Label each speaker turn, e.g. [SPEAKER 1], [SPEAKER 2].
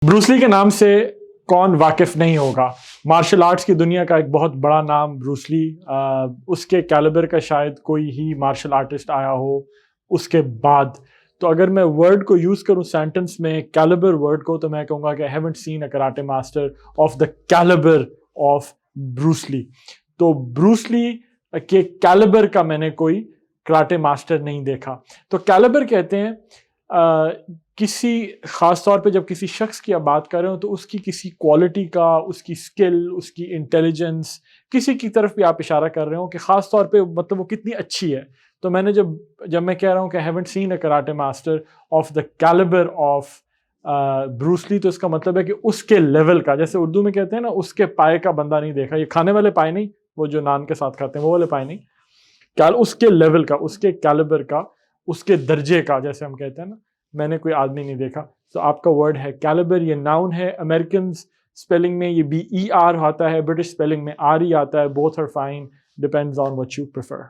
[SPEAKER 1] Bruce Lee के नाम से कौन वाकिफ नहीं होगा। मार्शल आर्ट्स की दुनिया का एक बहुत बड़ा नाम ब्रूस ली। उसके कैलिबर का शायद कोई ही मार्शल आर्टिस्ट आया हो उसके बाद। तो अगर मैं वर्ड को यूज़ करूं सेंटेंस में, कैलिबर वर्ड को, तो मैं कहूँगा कि I haven't seen a karate master of the calibre of Bruce Lee. तो ब्रूस ली के कैलिबर का मैंने कोई कराटे मास्टर नहीं देखा। तो कैलिबर कहते हैं किसी ख़ास तौर पे जब किसी शख्स की आप बात कर रहे हो तो उसकी किसी क्वालिटी का, उसकी स्किल, उसकी इंटेलिजेंस, किसी की तरफ भी आप इशारा कर रहे हो कि ख़ास तौर पे मतलब वो कितनी अच्छी है। तो मैंने जब मैं कह रहा हूँ कि I haven't seen a karate master of the calibre of Bruce Lee, तो इसका मतलब है कि उसके लेवल का, जैसे उर्दू में कहते हैं ना, उसके पाए का बंदा नहीं देखा। ये खाने वाले पाए नहीं, वो जो नान के साथ खाते हैं वो वाले पाए नहीं, उसके लेवल का, उसके कैलिबर का, उसके दर्जे का, जैसे हम कहते हैं ना, मैंने कोई आदमी नहीं देखा। तो आपका वर्ड है कैलिबर, ये नाउन है। अमेरिकन स्पेलिंग में ये BER आता है, ब्रिटिश स्पेलिंग में RE आता है। Both are fine, depends on what you prefer.